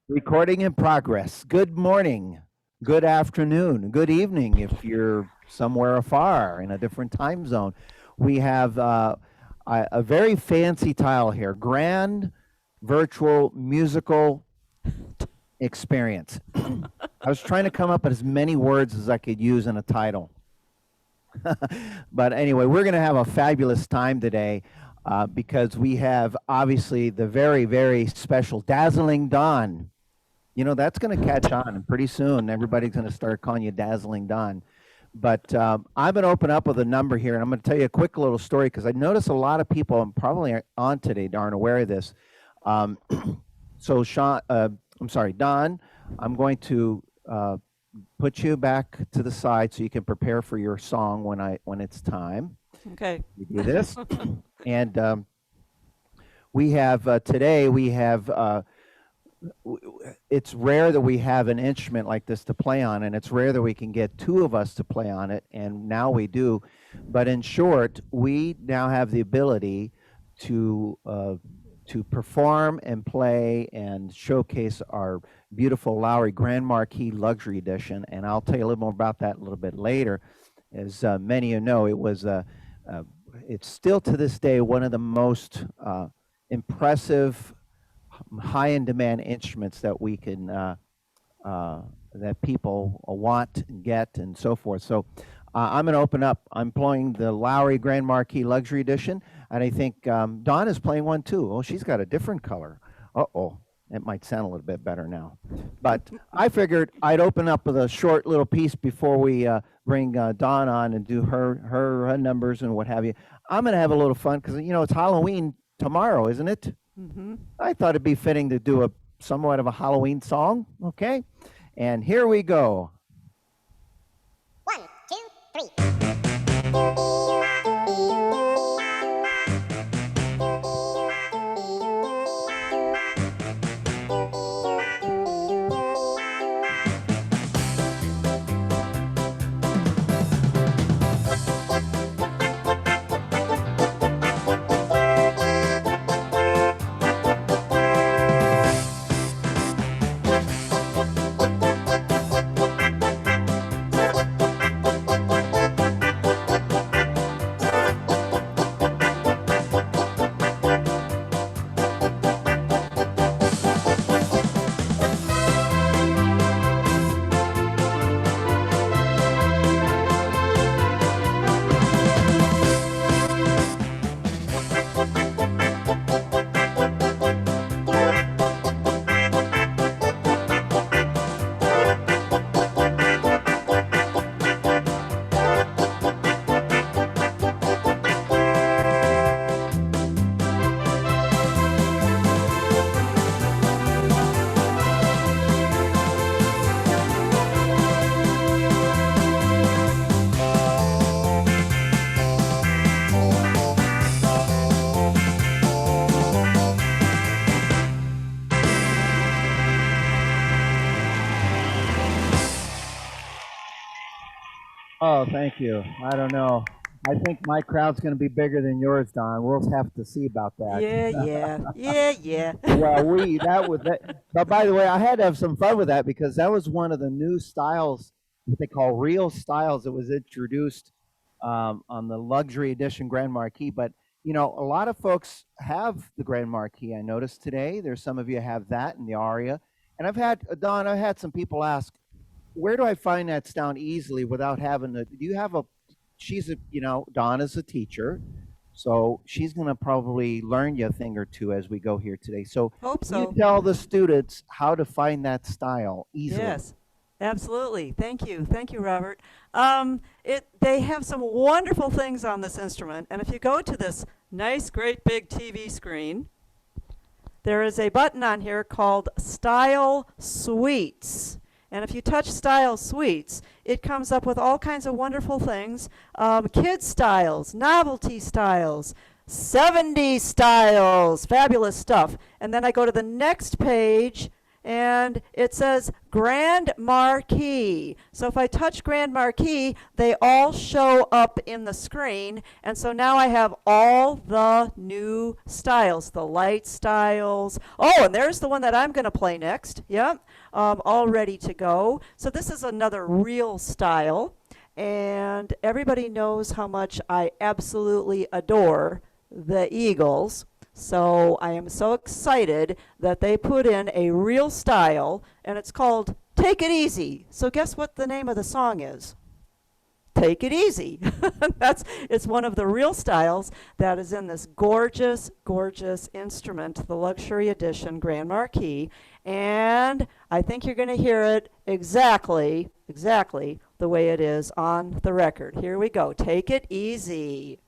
Recording in progress. Good morning, good afternoon, good evening if you're somewhere afar in a different time zone. We have a very fancy title here, Grand Virtual Musical Experience. I was trying to come up with as many words as I could use in a title. But anyway, we're going to have a fabulous time today because we have obviously the very, very special Dazzling Dawn. You know, that's going to catch on, and pretty soon everybody's going to start calling you Dazzling Dawn. But I'm going to open up with a number here, and I'm going to tell you a quick little story because I notice a lot of people, and probably on today, aren't aware of this. Um, so, Sean, I'm sorry, Don, I'm going to put you back to the side so you can prepare for your song when it's time. Okay. We do this, and we have today we have. It's rare that we have an instrument like this to play on, and it's rare that we can get two of us to play on it, and now we do. But in short, we now have the ability to perform and play and showcase our beautiful Lowrey Grand Marquee Luxury Edition, and I'll tell you a little more about that a little bit later. As many of you know, it's still to this day one of the most impressive high in demand instruments that we can that people want and get and so forth. So I'm going to open up. I'm playing the Lowrey Grand Marquee Luxury Edition, and I think Dawn is playing one too. Oh, she's got a different color. Uh-oh, it might sound a little bit better now. But I figured I'd open up with a short little piece before we bring Dawn on and do her numbers and what have you. I'm going to have a little fun because, you know, it's Halloween tomorrow, isn't it? Mm-hmm. I thought it'd be fitting to do a somewhat of a Halloween song, okay? And here we go. 1, 2, 3. Oh, thank you. I don't know. I think my crowd's going to be bigger than yours, Don. We'll have to see about that. Yeah. Well, But by the way, I had to have some fun with that because that was one of the new styles, what they call real styles, that was introduced on the luxury edition Grand Marquee. But you know, a lot of folks have the Grand Marquee. I noticed today. There's some of you have that in the aria, and I've had some people ask, where do I find that sound easily without having to? Do you have a? She's a, you know, Dawn is a teacher, so she's going to probably learn you a thing or two as we go here today. So Hope can you so. tell the students how to find that style easily? Yes, absolutely. Thank you. Thank you, Robert. They have some wonderful things on this instrument, and if you go to this nice, great big TV screen, there is a button on here called Style Suites. And if you touch Style Suites, it comes up with all kinds of wonderful things. Kids styles, novelty styles, 70s styles, fabulous stuff. And then I go to the next page, and it says Grand Marquee. So if I touch Grand Marquee, they all show up in the screen. And so now I have all the new styles, the light styles. Oh, and there's the one that I'm going to play next. Yep, all ready to go. So this is another real style. And everybody knows how much I absolutely adore the Eagles. So I am so excited that they put in a real style, and it's called Take It Easy. So guess what the name of the song is? Take It Easy. It's one of the real styles that is in this gorgeous, gorgeous instrument, the Luxury Edition Grand Marquee. And I think you're going to hear it exactly the way it is on the record. Here we go. Take It Easy.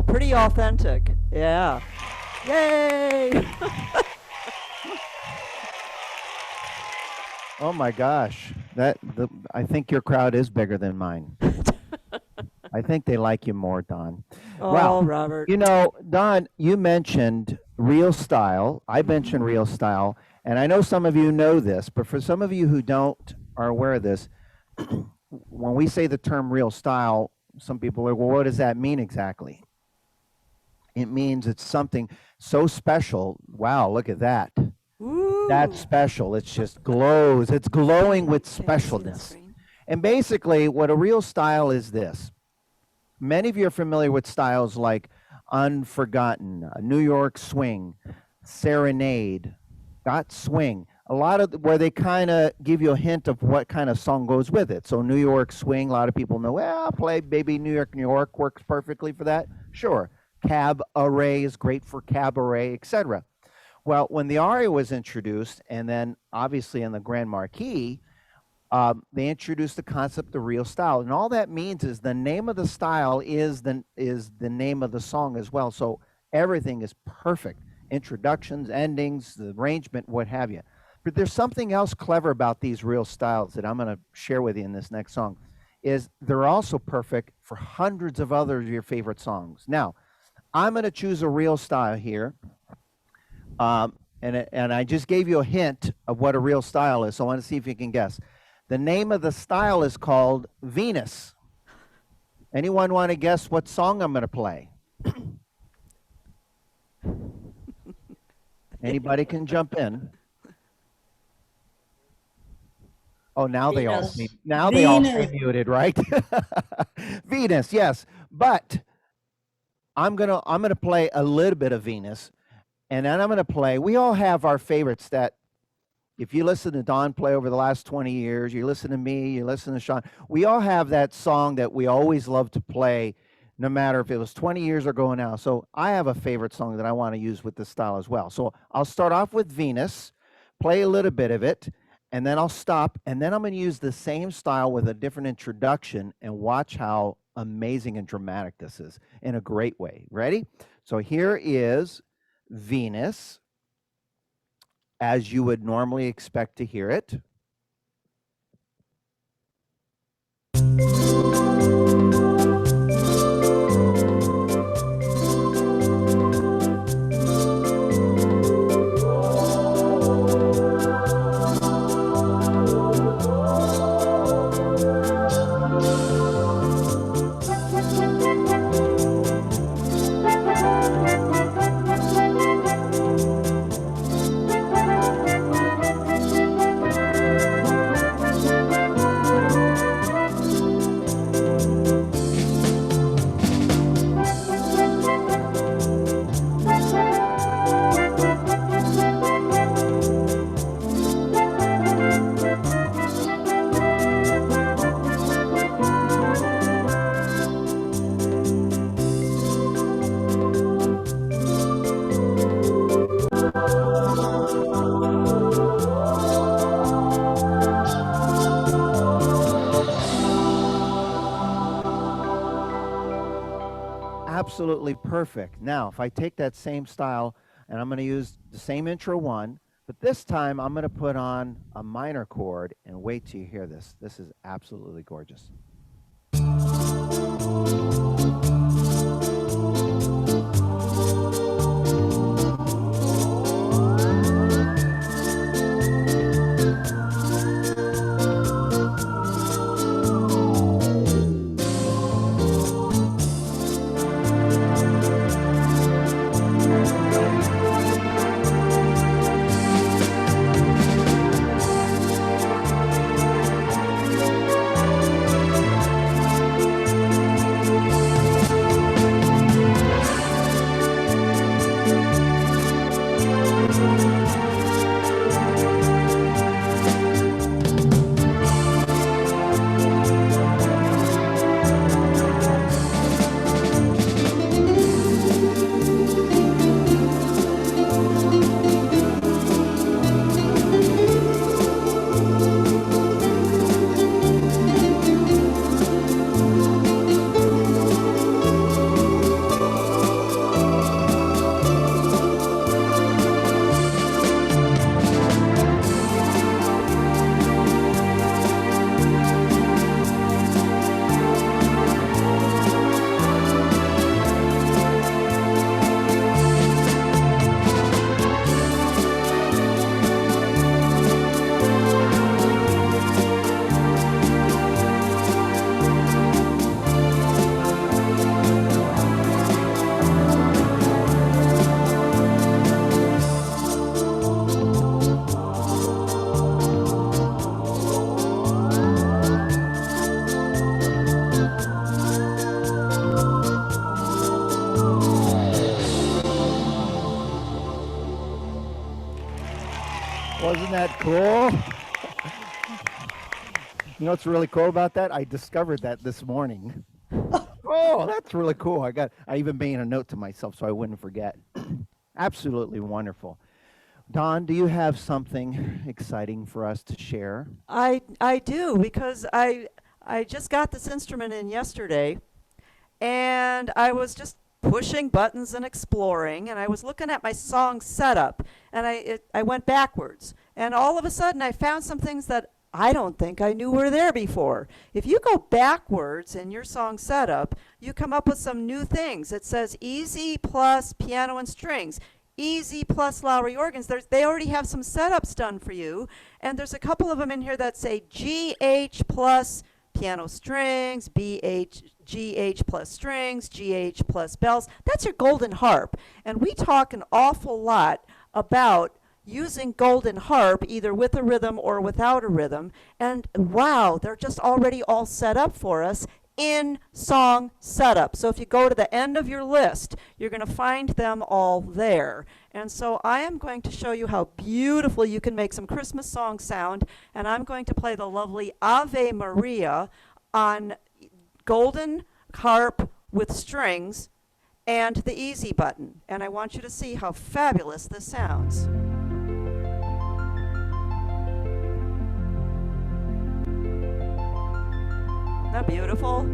Pretty authentic. Yeah. Yay! Oh my gosh, I think your crowd is bigger than mine. I think they like you more, Dawn. Oh, Wow. Robert. You know, Dawn, you mentioned real style. I mentioned real style, and I know some of you know this, but for some of you who don't are aware of this, when we say the term real style, some people are, well, what does that mean exactly? It means it's something so special. Wow, look at that. Ooh. That's special. It just glows. It's glowing with specialness. And basically, what a real style is this. Many of you are familiar with styles like Unforgotten, New York Swing, Serenade, Got Swing. A lot of where they kind of give you a hint of what kind of song goes with it. So New York Swing, a lot of people know, well, I'll play Baby New York, New York works perfectly for that. Sure. Cabaret is great for cabaret, etc. Well, when the aria was introduced, and then obviously in the Grand Marquee, they introduced the concept of real style, and all that means is the name of the style is the name of the song as well. So everything is perfect: introductions, endings, the arrangement, what have you. But there's something else clever about these real styles that I'm going to share with you in this next song. Is they're also perfect for hundreds of other of your favorite songs. Now, I'm going to choose a real style here. And I just gave you a hint of what a real style is, so I want to see if you can guess. The name of the style is called Venus. Anyone want to guess what song I'm going to play? Anybody can jump in. Oh, now they all Venus. now they all stay Venus. muted, right? Venus, yes. But I'm gonna play a little bit of Venus, and then I'm gonna play. We all have our favorites that if you listen to Don play over the last 20 years, you listen to me, you listen to Sean, we all have that song that we always love to play, no matter if it was 20 years ago now. So I have a favorite song that I want to use with this style as well. So I'll start off with Venus, play a little bit of it, and then I'll stop, and then I'm going to use the same style with a different introduction and watch how amazing and dramatic this is in a great way. Ready? So here is Venus as you would normally expect to hear it. Absolutely perfect. Now, if I take that same style and I'm going to use the same intro one, but this time I'm going to put on a minor chord and wait till you hear this. This is absolutely gorgeous. Wasn't that cool? You know what's really cool about that? I discovered that this morning. Oh, that's really cool. I even made a note to myself so I wouldn't forget. Absolutely wonderful. Don, do you have something exciting for us to share? I do, because I just got this instrument in yesterday, and I was just pushing buttons and exploring, and I was looking at my song setup, and I went backwards, and all of a sudden I found some things that I don't think I knew were there before. If you go backwards in your song setup, you come up with some new things. It says easy plus piano and strings, easy plus Lowrey organs. They already have some setups done for you, and there's a couple of them in here that say GH plus piano strings, GH plus strings, GH plus bells. That's your golden harp. And we talk an awful lot about using golden harp either with a rhythm or without a rhythm. And wow, they're just already all set up for us in song setup. So if you go to the end of your list, you're going to find them all there. And so I am going to show you how beautiful you can make some Christmas song sound, and I'm going to play the lovely Ave Maria on golden harp with strings and the easy button. And I want you to see how fabulous this sounds. Isn't that beautiful?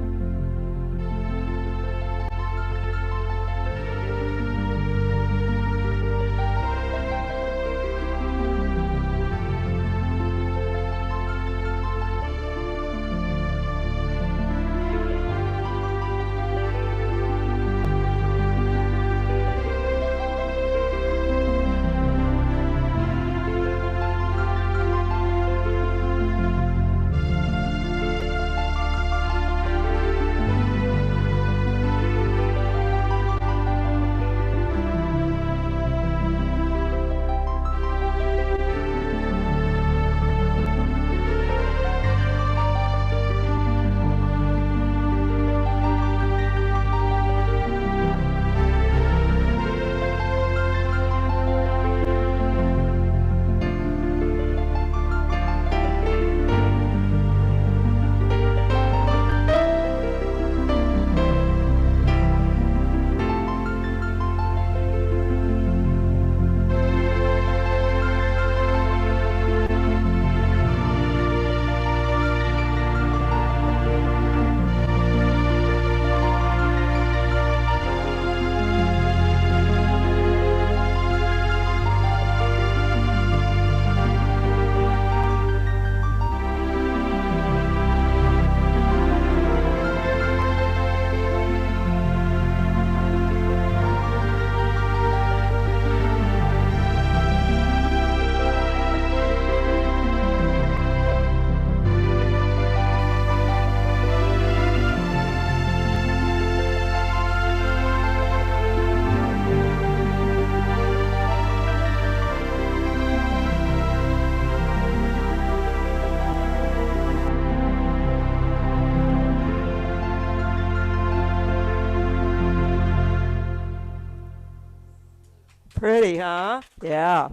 Pretty, huh? Yeah.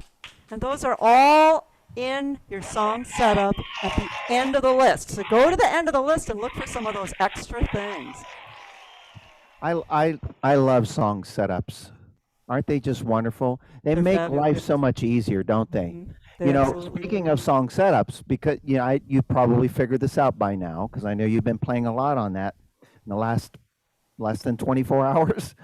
And those are all in your song setup at the end of the list. So go to the end of the list and look for some of those extra things. I love song setups. Aren't they just wonderful? They They're make fabulous. life so much easier, don't they? Mhm. You They know, absolutely speaking do. of song setups, because you probably figured this out by now, because I know you've been playing a lot on that in the last less than 24 hours.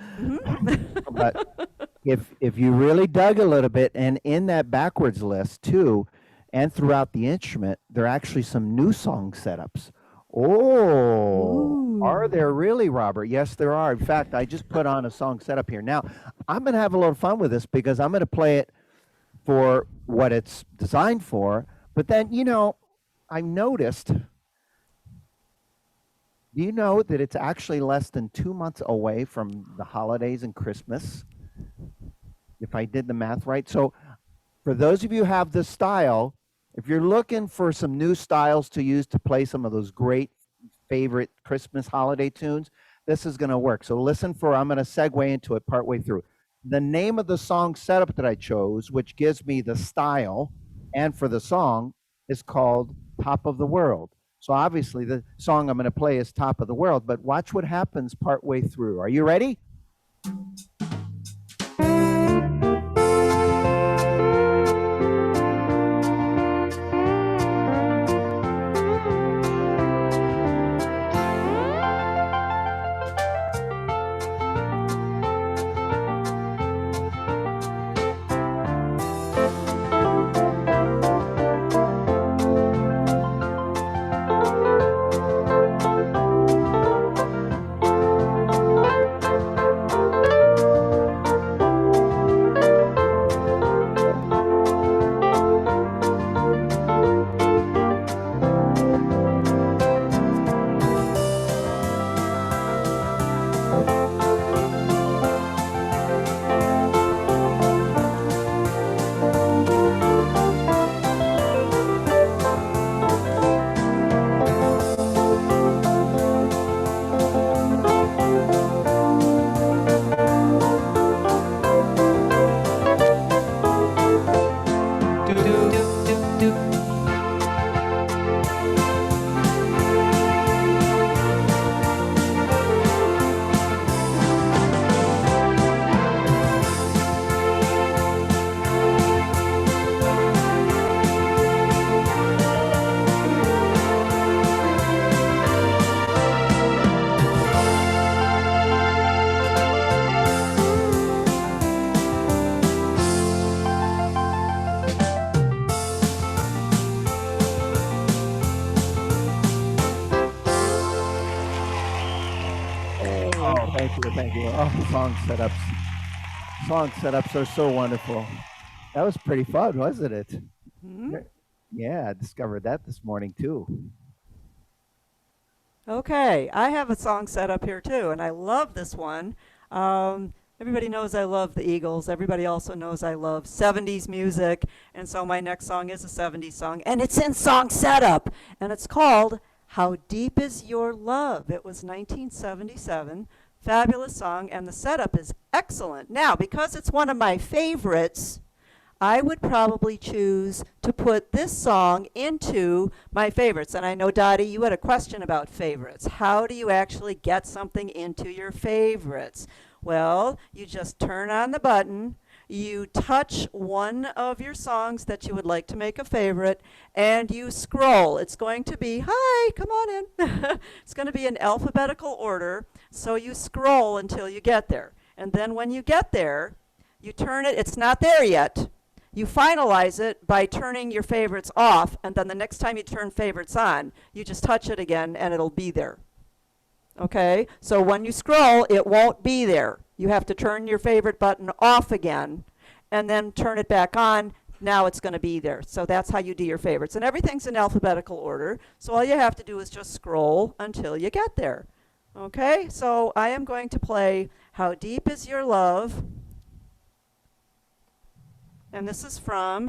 But Mhm. if you really dug a little bit, and in that backwards list too, and throughout the instrument, there are actually some new song setups. Oh, are Ooh. there really, Robert? Yes, there are. In fact, I just put on a song setup here. Now, I'm going to have a little fun with this because I'm going to play it for what it's designed for. But then, I noticed, do you know that it's actually less than 2 months away from the holidays and Christmas, if I did the math right? So, for those of you who have this style, if you're looking for some new styles to use to play some of those great favorite Christmas holiday tunes, this is going to work. So I'm going to segue into it partway through. The name of the song setup that I chose, which gives me the style and for the song, is called Top of the World. So obviously the song I'm going to play is Top of the World, but watch what happens partway through. Are you ready? Oh, song setups are so wonderful. That was pretty fun, wasn't it? Hmm? Yeah, I discovered that this morning too. Okay, I have a song set up here too, and I love this one. Everybody knows I love the Eagles. Everybody also knows I love 70s music, and so my next song is a 70s song, and it's in song setup, and it's called How Deep Is Your Love? It was 1977. Fabulous song, and the setup is excellent. Now, because it's one of my favorites, I would probably choose to put this song into my favorites. And I know, Dottie, you had a question about favorites. How do you actually get something into your favorites? Well, you just turn on the button, you touch one of your songs that you would like to make a favorite, and you scroll. It's going to be, hi, come on in. It's going to be in alphabetical order, so you scroll until you get there. And then when you get there, you turn it, it's not there yet. You finalize it by turning your favorites off, and then the next time you turn favorites on, you just touch it again and it'll be there. Okay? So when you scroll, it won't be there. You have to turn your favorite button off again and then turn it back on. Now it's going to be there. So that's how you do your favorites. And everything's in alphabetical order. So all you have to do is just scroll until you get there. Okay? So I am going to play How Deep Is Your Love? And this is from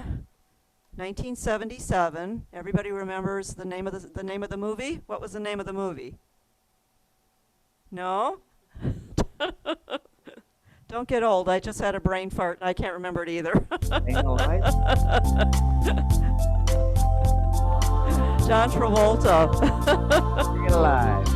1977. Everybody remembers the name of the movie? What was the name of the movie? No? Don't get old. I just had a brain fart and I can't remember it either. Staying Alive? John Travolta. Staying Alive.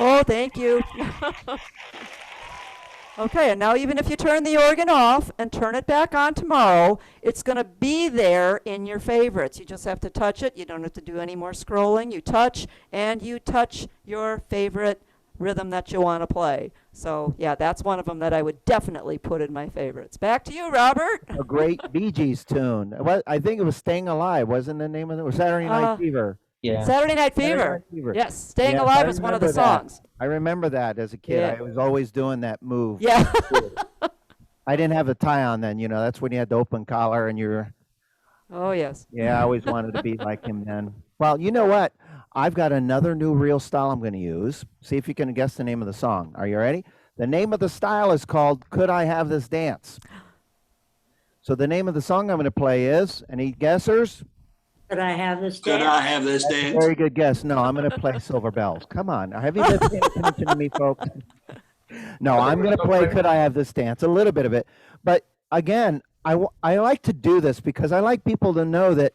Oh, thank you. Okay, and now even if you turn the organ off and turn it back on tomorrow, it's going to be there in your favorites. You just have to touch it. You don't have to do any more scrolling. You touch, and you touch your favorite rhythm that you want to play. So, yeah, that's one of them that I would definitely put in my favorites. Back to you, Robert. A great Bee Gees tune. Well, I think it was Staying Alive, wasn't the name of it? Or Saturday Night Fever. Yeah. Saturday Night Saturday Fever. Night Fever. Yes, Staying Yes, Alive I is one of the remember that. songs. I remember that as a kid. Yeah. I was always doing that move. Yeah. I didn't have the tie on then, you know. That's when you had the open collar and you're Oh, yes. Yeah, I always wanted to be like him then. Well, you know what? I've got another new reel style I'm going to use. See if you can guess the name of the song. Are you ready? The name of the style is called Could I Have This Dance? So the name of the song I'm going to play is, any guessers? Could I have this Could dance? I have this That's a dance? very good guess. No, I'm going to play Silver Bells. Come on. Have you been paying attention to me, folks? No, I'm going to play Could I Have This Dance? A little bit of it. But again, I like to do this because I like people to know that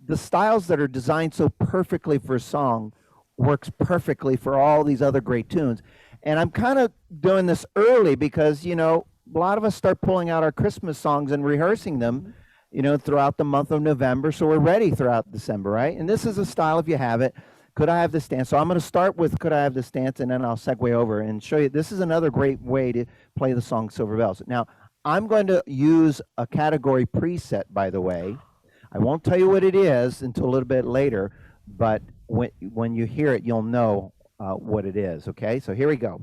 the styles that are designed so perfectly for a song works perfectly for all these other great tunes. And I'm kind of doing this early because, you know, a lot of us start pulling out our Christmas songs and rehearsing them, you know, throughout the month of November. So we're ready throughout December, right? And this is a style, if you have it, Could I Have This Dance? So I'm going to start with Could I Have This Dance, and then I'll segue over and show you. This is another great way to play the song Silver Bells. Now, I'm going to use a category preset, by the way. I won't tell you what it is until a little bit later, but when you hear it, you'll know what it is, okay? So here we go.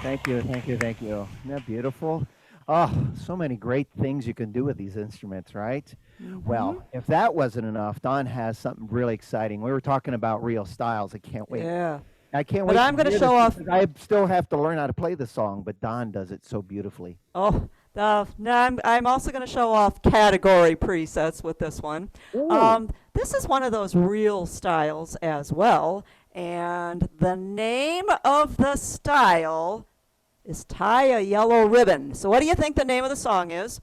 Thank you, thank you, thank you. Isn't that beautiful? Oh, so many great things you can do with these instruments, right? Well, if that wasn't enough, Don has something really exciting. We were talking about real styles. I can't wait. Yeah. I can't But wait. I'm gonna hear show this off- because I still have to learn how to play the song, but Don does it so beautifully. Oh, now I'm also going to show off category presets with this one. This is one of those real styles as well, and the name of the style is Tie a Yellow Ribbon. So what do you think the name of the song is?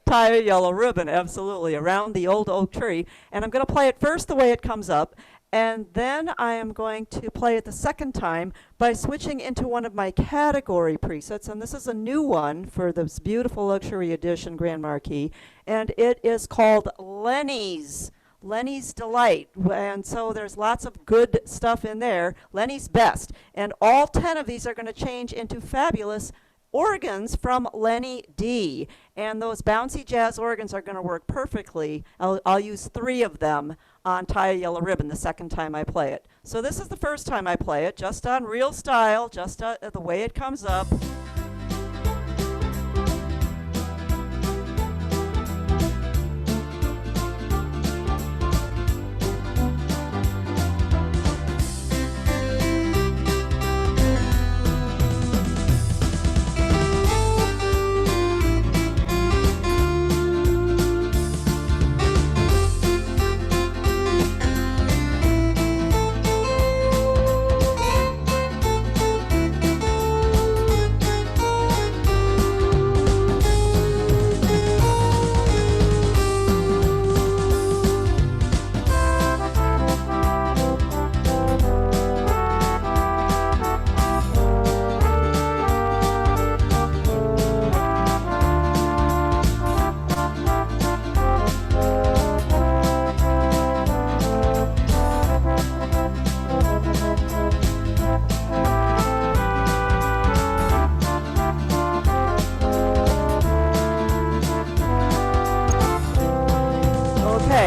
Tie a Yellow Ribbon, absolutely, around the old oak tree. And I'm going to play it first the way it comes up, and then I am going to play it the second time by switching into one of my category presets. And this is a new one for this beautiful luxury edition Grand Marquee. And it is called Lenny's. Lenny's Delight. And so there's lots of good stuff in there. Lenny's Best. And all 10 of these are going to change into fabulous organs from Lenny D. And those bouncy jazz organs are going to work perfectly. I'll use 3 of them on Tie a Yellow Ribbon the second time I play it. So this is the first time I play it, just on real style, just the way it comes up.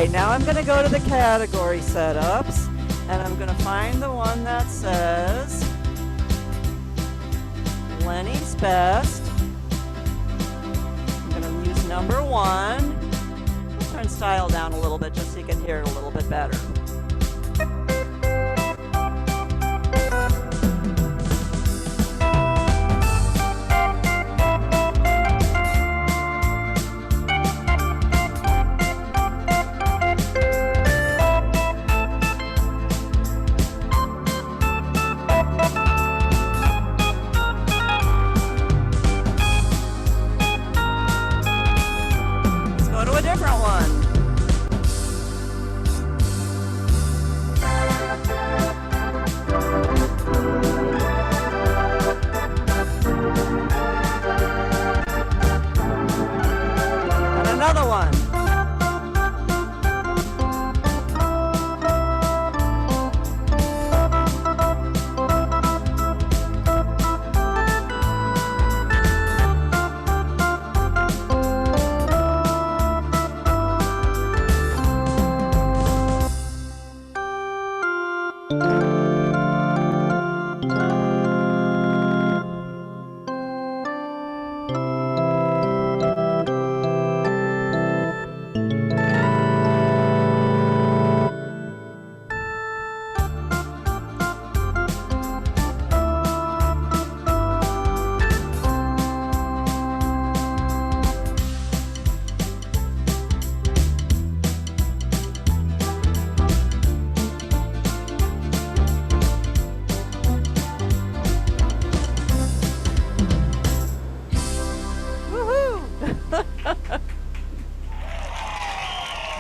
right, now I'm going to go to the category setups, and I'm going to find the one that says Lenny's Best. I'm going to use number 1. Let's turn style down a little bit just so you can hear it a little bit better.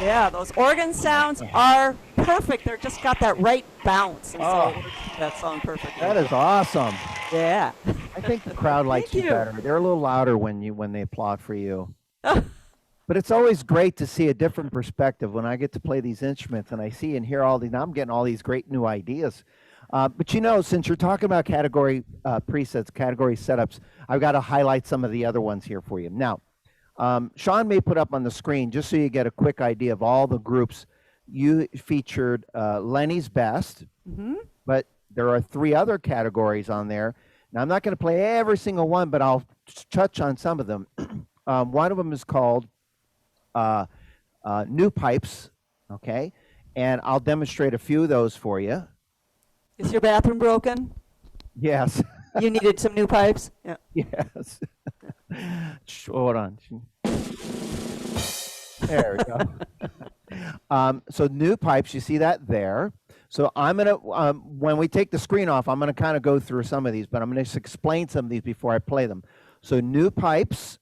Yeah, those organ sounds are perfect. They're just got that right bounce. And so that song perfectly. That is awesome. Yeah. I think the crowd likes you better. They're a little louder when they applaud for you. But it's always great to see a different perspective when I get to play these instruments and I see and hear all these. Now I'm getting all these great new ideas. But you know, since you're talking about category presets, category setups, I've got to highlight some of the other ones here for you. Now, Sean may put up on the screen just so you get a quick idea of all the groups. You featured Lenny's Best, but there are 3 other categories on there. Now, I'm not going to play every single one, but I'll touch on some of them. One of them is called New Pipes, okay? And I'll demonstrate a few of those for you. Is your bathroom broken? Yes. You needed some new pipes? Yeah. Yes. Hold on. There we go. So new pipes, you see that there. So I'm going to, when we take the screen off, I'm going to kind of go through some of these, but I'm going to just explain some of these before I play them. So new pipes,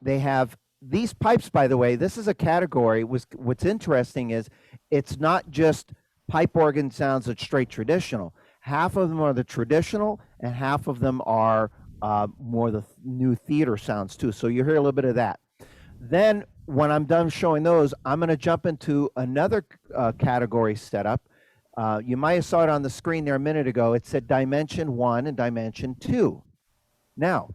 they have these pipes, by the way, this is a category. What's interesting is it's not just pipe organ sounds that's straight traditional. Half of them are the traditional, and half of them are more the new theater sounds too. So you hear a little bit of that. Then when I'm done showing those, I'm going to jump into another category setup. You might have saw it on the screen there a minute ago. It said Dimension 1 and Dimension 2. Now,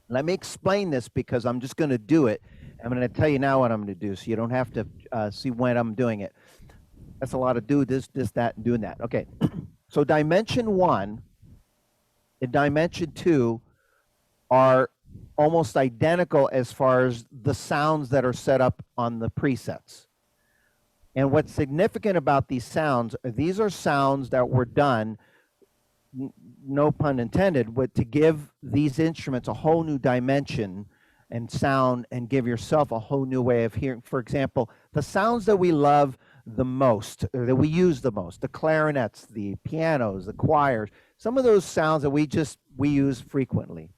let me explain this because I'm just going to do it. I'm going to tell you now what I'm going to do so you don't have to see when I'm doing it. That's a lot of do this, that, and doing that. Okay. So Dimension 1 and Dimension 2 are almost identical as far as the sounds that are set up on the presets. And what's significant about these sounds, these are sounds that were done, no pun intended, but to give these instruments a whole new dimension and sound and give yourself a whole new way of hearing. For example, the sounds that we love the most, or that we use the most, the clarinets, the pianos, the choirs, some of those sounds that we use frequently.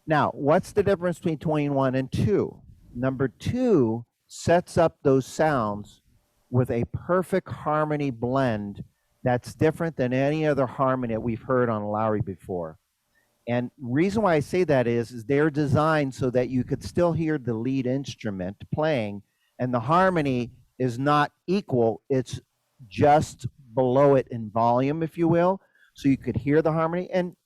Now, what's the difference between 21 and 2? Number 2 sets up those sounds with a perfect harmony blend that's different than any other harmony that we've heard on Lowrey before. And reason why I say that is they're designed so that you could still hear the lead instrument playing, and the harmony is not equal, it's just below it in volume, if you will, so you could hear the harmony. And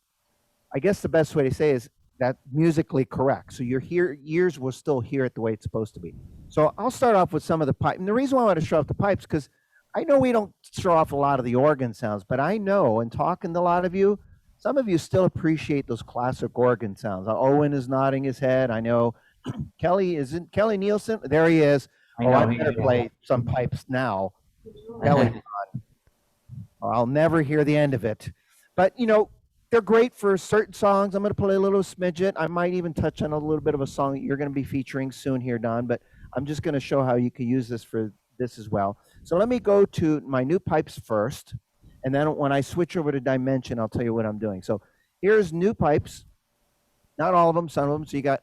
I guess the best way to say is that musically correct. So your ears will still hear it the way it's supposed to be. So I'll start off with some of the pipe. And the reason why I want to show off the pipes, because I know we don't show off a lot of the organ sounds, but I know, and talking to a lot of you, some of you still appreciate those classic organ sounds. Owen is nodding his head. I know Kelly, isn't Kelly Nielsen? There he is. I Oh, I know better he play some pipes now. Kelly, or I'll never hear the end of it. But they're great for certain songs. I'm going to play a little smidget. I might even touch on a little bit of a song that you're going to be featuring soon here, Don. But I'm just going to show how you can use this for this as well. So let me go to my new pipes first, and then when I switch over to Dimension, I'll tell you what I'm doing. So here's new pipes. Not all of them, some of them. So you got.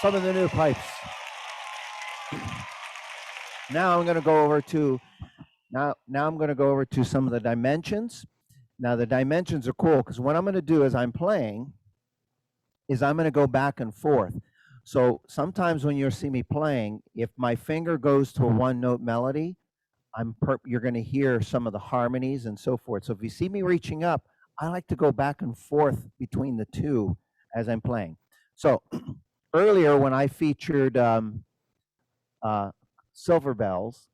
Some of the new pipes. Now I'm going to go over to I'm going to go over to some of the dimensions. Now the dimensions are cool because what I'm going to do as I'm playing is I'm going to go back and forth. So sometimes when you see me playing, if my finger goes to a one note melody, you're going to hear some of the harmonies and so forth. So if you see me reaching up, I like to go back and forth between the two as I'm playing. So earlier when I featured silver bells,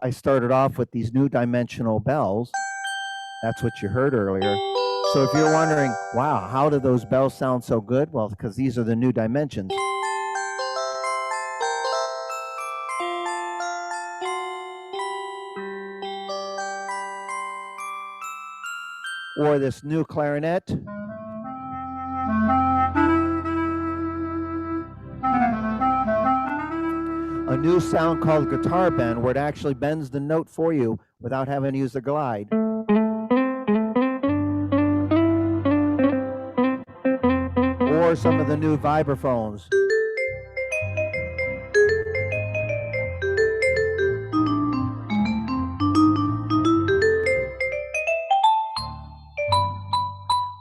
I started off with these new dimensional bells. That's what you heard earlier. So if you're wondering, wow, how do those bells sound so good? Well, because these are the new dimensions. Or this new clarinet. A new sound called guitar bend, where it actually bends the note for you without having to use the glide. Or some of the new vibraphones.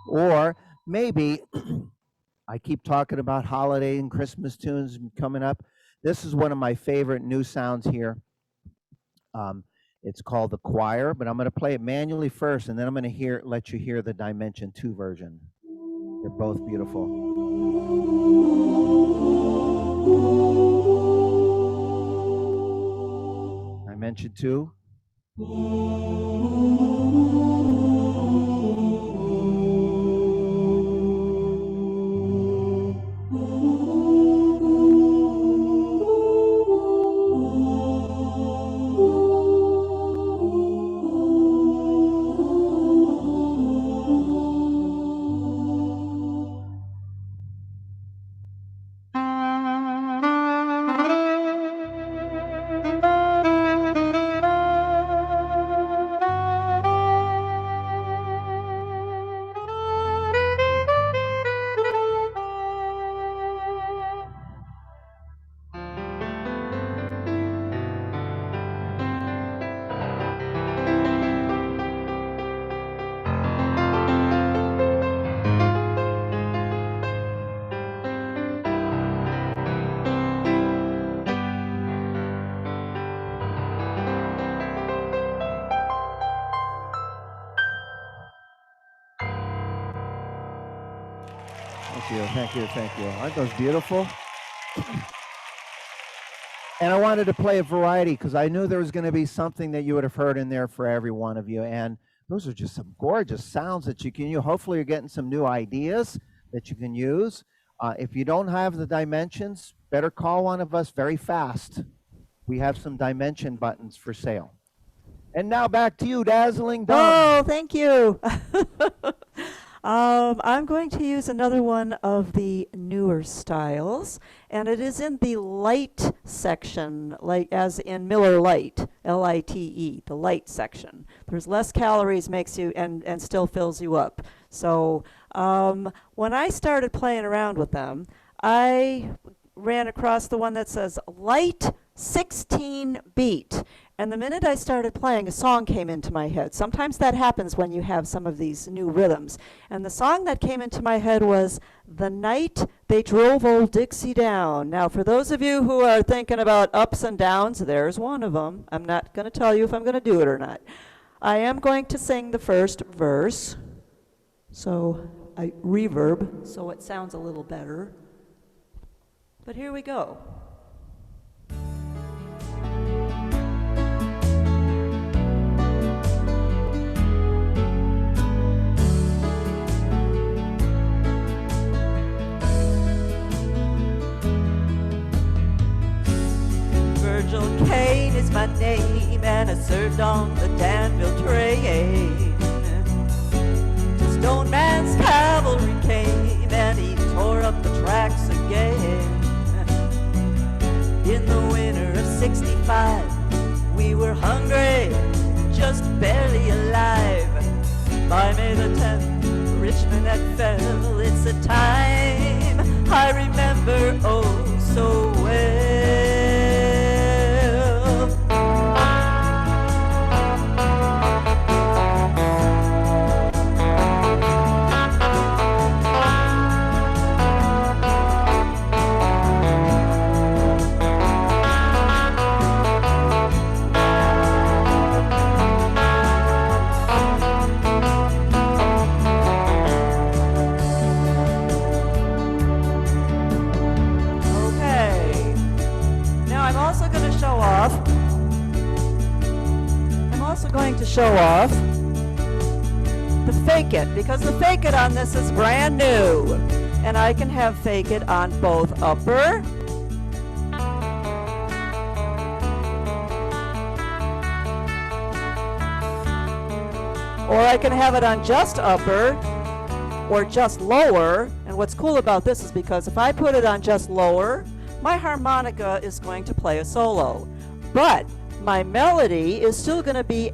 Or maybe, I keep talking about holiday and Christmas tunes coming up. This is one of my favorite new sounds here. It's called the choir, but I'm going to play it manually first, and then I'm going to let you hear the Dimension 2 version. They're both beautiful. Dimension 2. Thank you. Aren't those beautiful? And I wanted to play a variety because I knew there was going to be something that you would have heard in there for every one of you. And those are just some gorgeous sounds that you can use. Hopefully, you're getting some new ideas that you can use. If you don't have the dimensions, better call one of us very fast. We have some dimension buttons for sale. And now back to you, Dazzling Dawn. Oh, thank you. I'm going to use another one of the newer styles, and it is in the light section, like as in Miller Lite, L-I-T-E, the light section. There's less calories, makes you and still fills you up. So when I started playing around with them, I ran across the one that says light 16 beat. And the minute I started playing, a song came into my head. Sometimes that happens when you have some of these new rhythms. And the song that came into my head was The Night They Drove Old Dixie Down. Now, for those of you who are thinking about ups and downs, there's one of them. I'm not going to tell you if I'm going to do it or not. I am going to sing the first verse. So I reverb so it sounds a little better. But here we go. Kane is my name, and I served on the Danville train. Stone Man's cavalry came, and he tore up the tracks again. In the winter of '65, we were hungry, just barely alive. By May the 10th, Richmond had fell. It's a time I remember oh so well. Going to show off the Fake It, because the Fake It on this is brand new, and I can have Fake It on both upper or I can have it on just upper or just lower. And what's cool about this is because if I put it on just lower, my harmonica is going to play a solo, but my melody is still going to be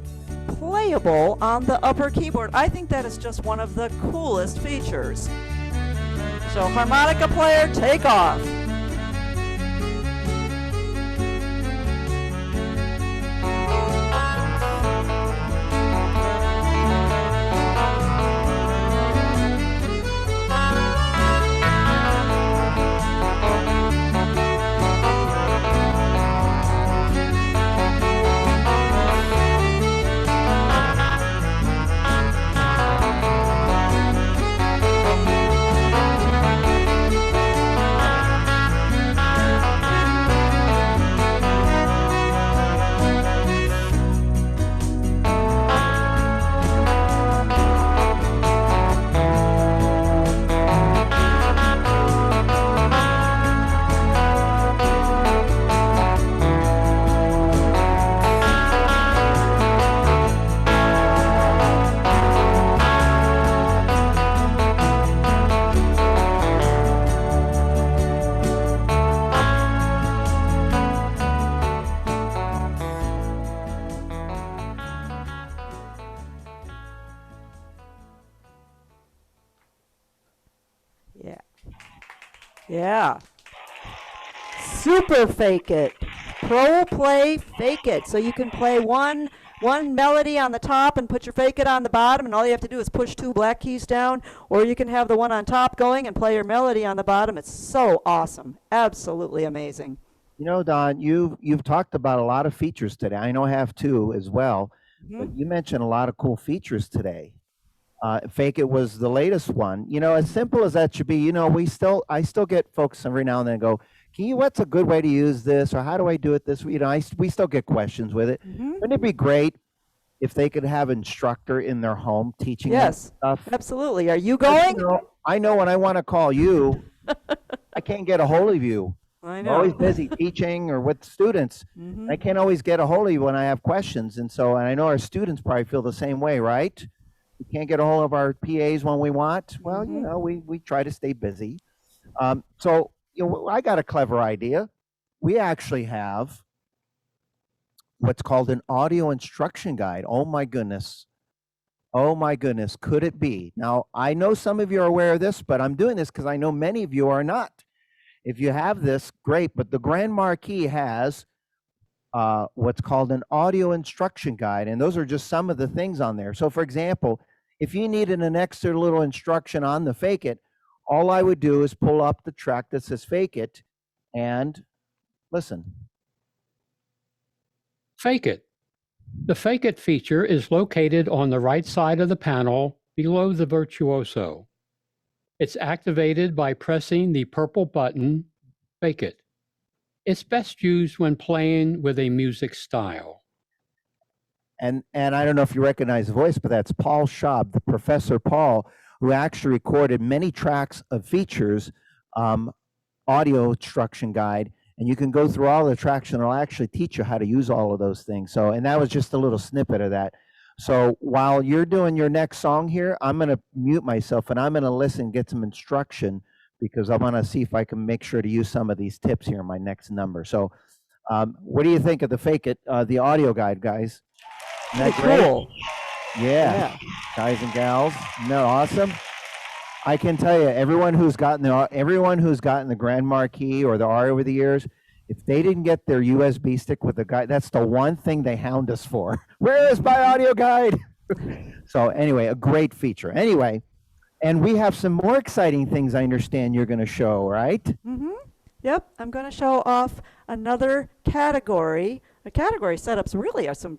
playable on the upper keyboard. I think that is just one of the coolest features. So harmonica player, take off. Yeah. Super Fake It. Pro Play Fake It. So you can play one melody on the top and put your Fake It on the bottom, and all you have to do is push 2 black keys down, or you can have the one on top going and play your melody on the bottom. It's so awesome. Absolutely amazing. You know, Don, you've talked about a lot of features today. I know I have too as well, but you mentioned a lot of cool features today. Fake It was the latest one. You know, as simple as that should be, you know, I still get folks every now and then go, can you, what's a good way to use this? Or how do I do it this way? You know, we still get questions with it. Hmm. Wouldn't it be great if they could have instructor in their home teaching them Yes, stuff? absolutely. Are you 'Cause, going? I know when I want to call you, I can't get a hold of you. I You're always know. busy teaching or with students. Hmm. I can't always get a hold of you when I have questions. And so, and I know our students probably feel the same way, right? We can't get a hold of our PAs when we want. Well, Hmm. we try to stay busy. So, I got a clever idea. We actually have what's called an audio instruction guide. Oh my goodness. Oh my goodness. Could it be? Now, I know some of you are aware of this, but I'm doing this because I know many of you are not. If you have this, great. But the Grand Marquee has what's called an audio instruction guide, and those are just some of the things on there. So, for example, if you needed an extra little instruction on the Fake It, all I would do is pull up the track that says Fake It and listen. Fake It. The Fake It feature is located on the right side of the panel below the virtuoso. It's activated by pressing the purple button, Fake It. It's best used when playing with a music style. And I don't know if you recognize the voice, but that's Paul Schaub, the Professor Paul, who actually recorded many tracks of features, audio instruction guide, and you can go through all the tracks and it'll actually teach you how to use all of those things. So, and that was just a little snippet of that. So while you're doing your next song here, I'm going to mute myself and I'm going to listen, get some instruction, because I want to see if I can make sure to use some of these tips here in my next number. So what do you think of the Fake It, the audio guide, guys? Isn't that Pretty great? cool. Yeah, guys and gals, isn't that awesome? I can tell you, everyone who's gotten the Grand Marquee or the R over the years, if they didn't get their USB stick with the guide, that's the one thing they hound us for. Where is my audio guide? So anyway, a great feature. Anyway, and we have some more exciting things I understand you're going to show, right? Mm-hmm. Yep, I'm going to show off another category. The category setups really are some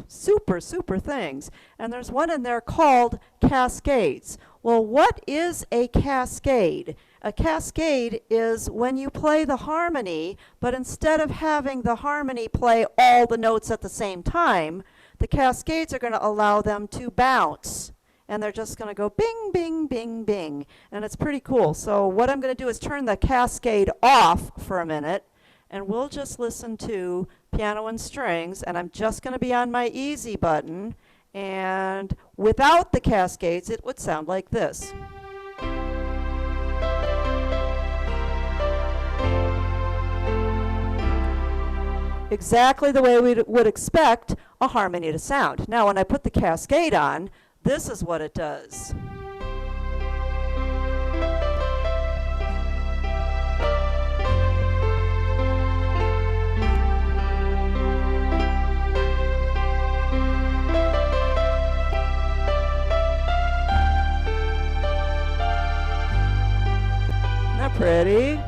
super, super things. And there's one in there called Cascades. Well, what is a cascade? A cascade is when you play the harmony, but instead of having the harmony play all the notes at the same time, the cascades are going to allow them to bounce. And they're just going to go bing, bing, bing, bing. And it's pretty cool. So what I'm going to do is turn the cascade off for a minute, and we'll just listen to piano and strings. And I'm just going to be on my easy button. And without the cascades, it would sound like this. Exactly the way we would expect a harmony to sound. Now, when I put the cascade on, this is what it does. Isn't that pretty?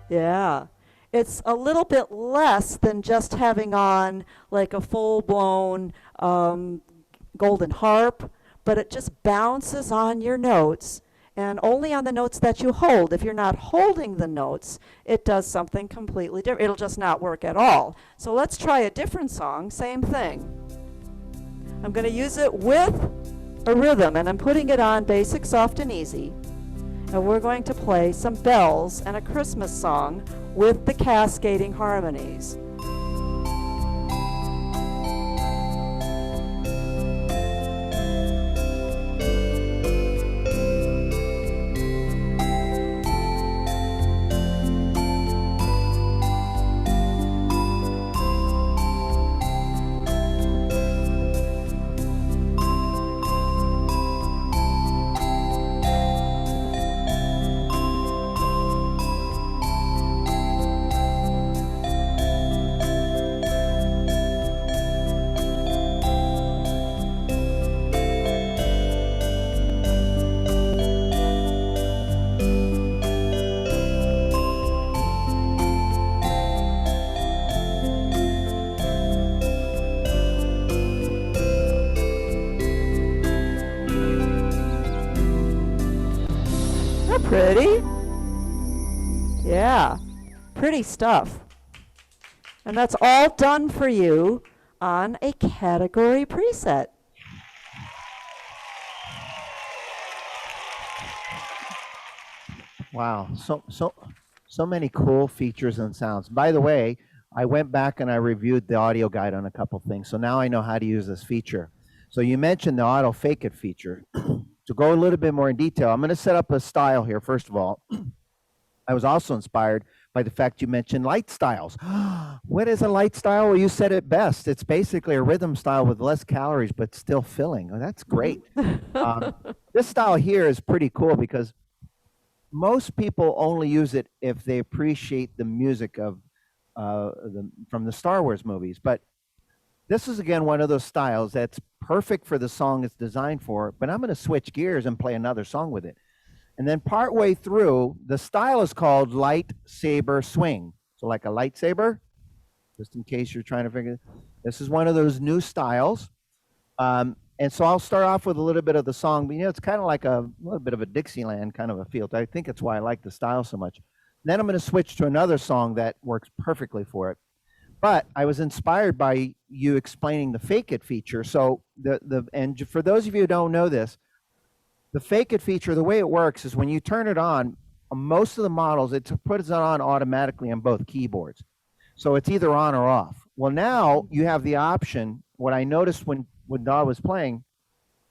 Yeah. It's a little bit less than just having on like a full-blown golden harp, but it just bounces on your notes, and only on the notes that you hold. If you're not holding the notes, it does something completely different. It'll just not work at all. So let's try a different song, same thing. I'm going to use it with a rhythm, and I'm putting it on basic, soft, and easy. And we're going to play some bells and a Christmas song with the cascading harmonies. Pretty? Yeah, pretty stuff. And that's all done for you on a category preset. Wow, so many cool features and sounds. By the way, I went back and I reviewed the audio guide on a couple things, so now I know how to use this feature. So you mentioned the auto fake it feature. To go a little bit more in detail, I'm going to set up a style here. First of all, I was also inspired by the fact you mentioned light styles. What is a light style? Well, you said it best. It's basically a rhythm style with less calories but still filling. Oh, that's great. This style here is pretty cool because most people only use it if they appreciate the music of from the Star Wars movies. But this is, again, one of those styles that's perfect for the song it's designed for, but I'm going to switch gears and play another song with it. And then partway through, the style is called lightsaber swing. So like a lightsaber, just in case you're trying to figure, this is one of those new styles. And so I'll start off with a little bit of the song, but it's kind of like a little bit of a Dixieland kind of a feel. I think it's why I like the style so much. Then I'm going to switch to another song that works perfectly for it. But I was inspired by you explaining the fake it feature. So and for those of you who don't know this, the fake it feature, the way it works is when you turn it on most of the models, it puts it on automatically on both keyboards. So it's either on or off. Well, now you have the option. What I noticed when Dawn was playing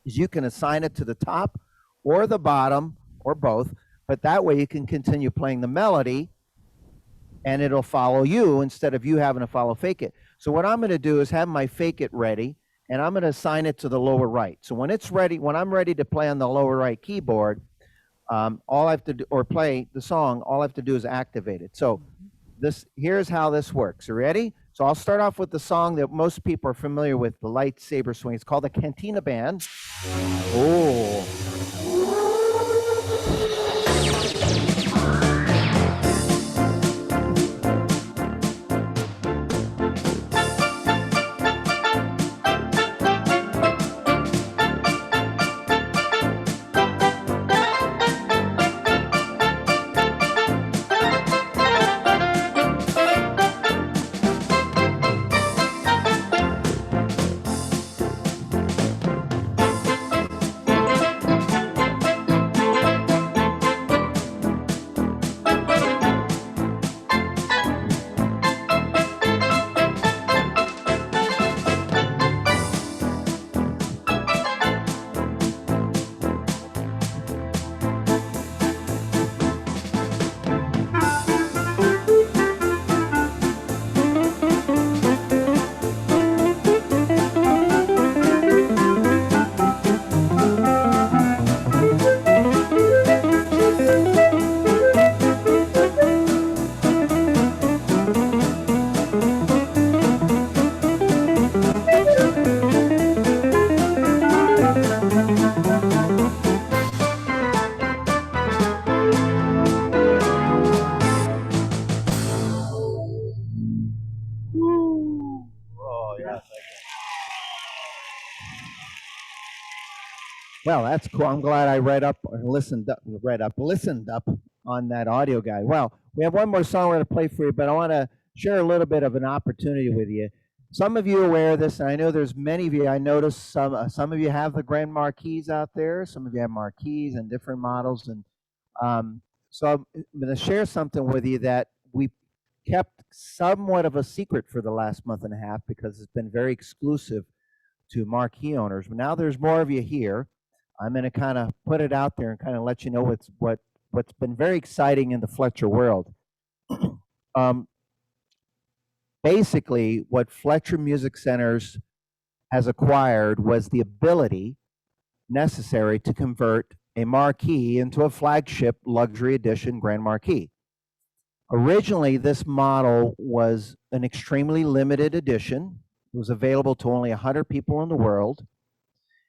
is you can assign it to the top or the bottom or both, but that way you can continue playing the melody and it'll follow you instead of you having to follow fake it. So what I'm going to do is have my fake it ready, and I'm going to assign it to the lower right. So when it's ready, when I'm ready to play on the lower right keyboard, all I have to do, or play the song, all I have to do is activate it. So here's how this works. You ready? So I'll start off with the song that most people are familiar with, the lightsaber swing. It's called the Cantina Band. Oh. Well, that's cool. I'm glad I listened up on that audio guide. Well, we have one more song we're going to play for you, but I want to share a little bit of an opportunity with you. Some of you are aware of this, and I know there's many of you. I noticed some of you have the Grand Marquees out there. Some of you have Marquees and different models, and so I'm going to share something with you that we kept somewhat of a secret for the last month and a half because it's been very exclusive to Marquee owners. But now there's more of you here. I'm going to kind of put it out there and kind of let you know what's been very exciting in the Fletcher world. Basically, what Fletcher Music Centers has acquired was the ability necessary to convert a Marquee into a flagship luxury edition Grand Marquee. Originally, this model was an extremely limited edition. It was available to only 100 people in the world.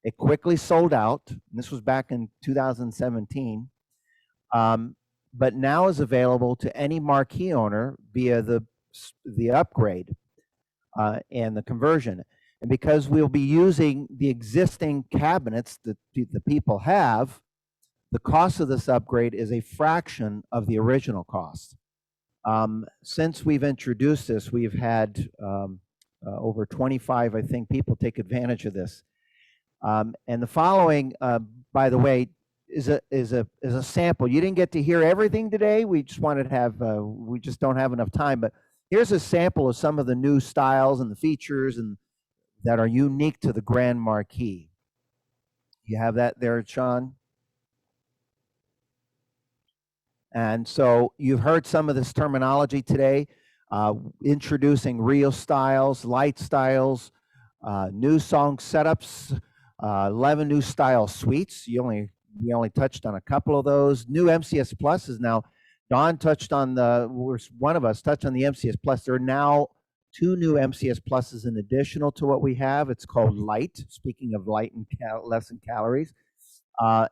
It quickly sold out. This was back in 2017, but now is available to any Marquee owner via the upgrade and the conversion. And because we'll be using the existing cabinets that the people have, the cost of this upgrade is a fraction of the original cost. Since we've introduced this, we've had over 25, I think, people take advantage of this. And the following, by the way, is a sample. You didn't get to hear everything today. We just wanted to have, we just don't have enough time. But here's a sample of some of the new styles and the features and that are unique to the Grand Marquee. You have that there, Sean? And so you've heard some of this terminology today, introducing real styles, light styles, new song setups, 11 new style suites. We only touched on a couple of those. New MCS Pluses now. Dawn touched on one of us touched on the MCS Plus. There are now 2 new MCS Pluses in additional to what we have. It's called Light, speaking of light and less in calories,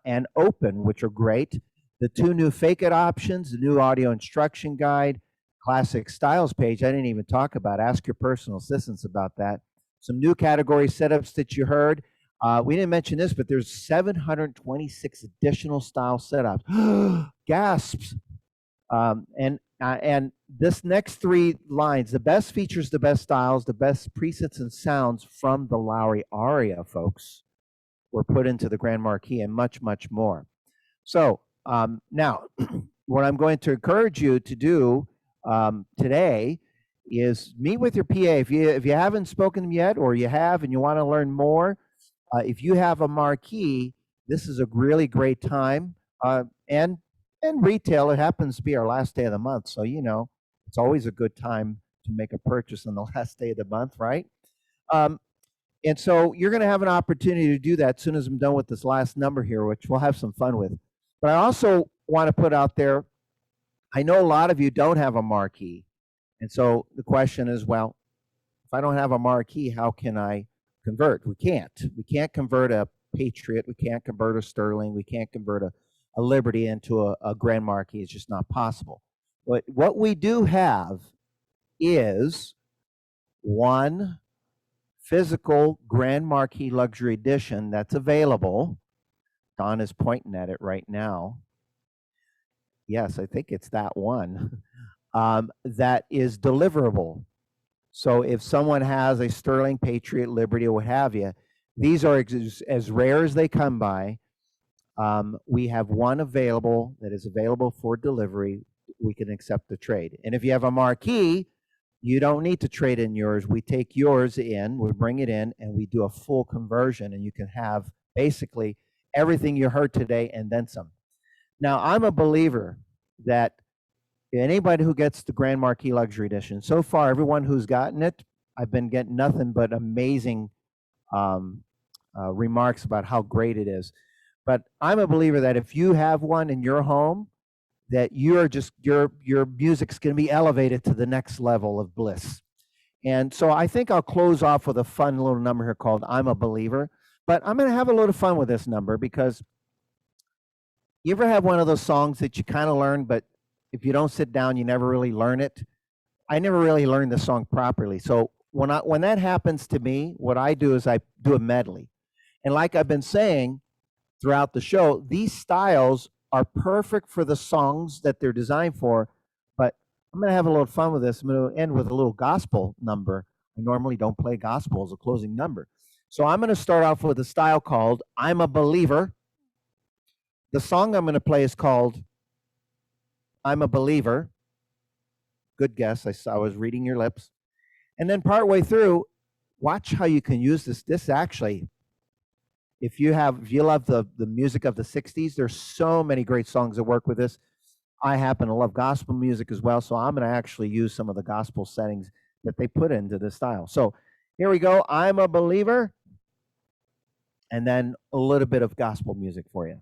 and Open, which are great. The 2 new Fake It options, the new audio instruction guide, classic styles page. I didn't even talk about. Ask your personal assistants about that. Some new category setups that you heard. We didn't mention this, but there's 726 additional style setups. Gasps. And this next 3 lines, the best features, the best styles, the best presets and sounds from the Lowrey Aria, folks, were put into the Grand Marquee and much, much more. So now, what I'm going to encourage you to do today is meet with your PA. If you haven't spoken to them yet, or you have and you want to learn more, if you have a marquee, this is a really great time. And retail, it happens to be our last day of the month, so it's always a good time to make a purchase on the last day of the month, right? And so you're going to have an opportunity to do that as soon as I'm done with this last number here, which we'll have some fun with. But I also want to put out there, I know a lot of you don't have a marquee. And so the question is, well, if I don't have a marquee, how can I convert? We can't. We can't convert a Patriot. We can't convert a Sterling. We can't convert a Liberty into a Grand Marquee. It's just not possible. But what we do have is one physical Grand Marquee Luxury Edition that's available. Don is pointing at it right now. Yes, I think it's that one that is deliverable. So if someone has a Sterling, Patriot, Liberty, or what have you, these are as rare as they come by. We have one available that is available for delivery. We can accept the trade. And if you have a marquee, you don't need to trade in yours. We take yours in, we bring it in, and we do a full conversion, and you can have basically everything you heard today and then some. Now, I'm a believer that anybody who gets the Grand Marquee Luxury Edition, so far, everyone who's gotten it, I've been getting nothing but amazing remarks about how great it is. But I'm a believer that if you have one in your home, that you're just your music's going to be elevated to the next level of bliss. And so I think I'll close off with a fun little number here called I'm a Believer. But I'm going to have a little fun with this number, because you ever have one of those songs that you kind of learn, but if you don't sit down, you never really learn it? I never really learned the song properly. So when that happens to me, what I do is I do a medley. And like I've been saying throughout the show, these styles are perfect for the songs that they're designed for. But I'm going to have a little fun with this. I'm going to end with a little gospel number. I normally don't play gospel as a closing number. So I'm going to start off with a style called I'm a Believer. The song I'm going to play is called I'm a Believer. Good guess. I was reading your lips. And then partway through, watch how you can use this. This actually, if you love the music of the 60s, there's so many great songs that work with this. I happen to love gospel music as well, so I'm going to actually use some of the gospel settings that they put into this style. So here we go. I'm a Believer. And then a little bit of gospel music for you.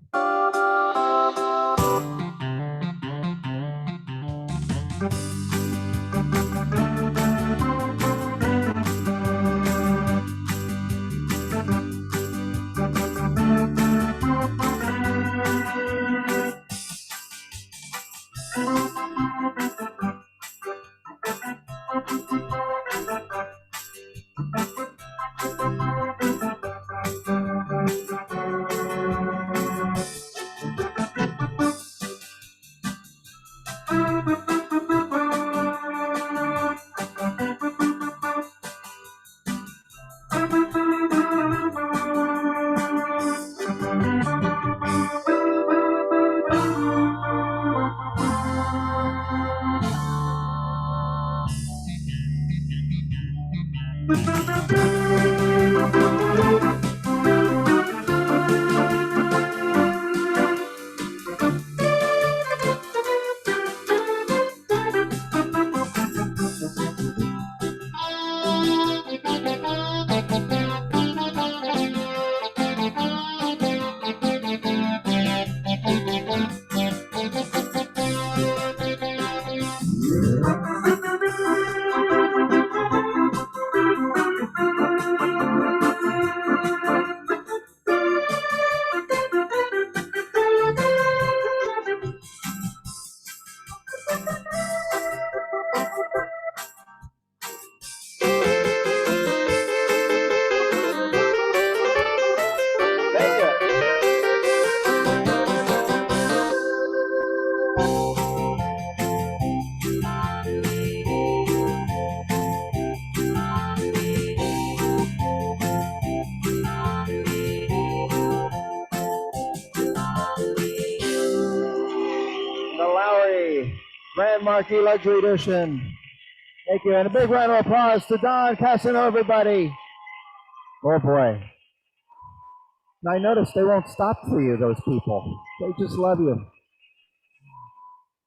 The Lowrey Grand Marquee Luxury Edition. Thank you, and a big round of applause to Don Casanova, everybody. Oh boy. Now I noticed they won't stop for you, those people. They just love you.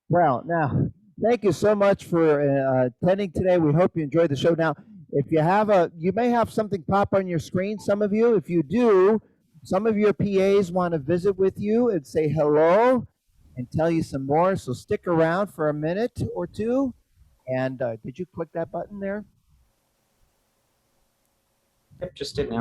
Well, now, thank you so much for attending today. We hope you enjoyed the show. Now, if you have you may have something pop on your screen, some of you. If you do, some of your PAs want to visit with you and say hello and tell you some more. So stick around for a minute or two. And did you click that button there? Yep, just did now.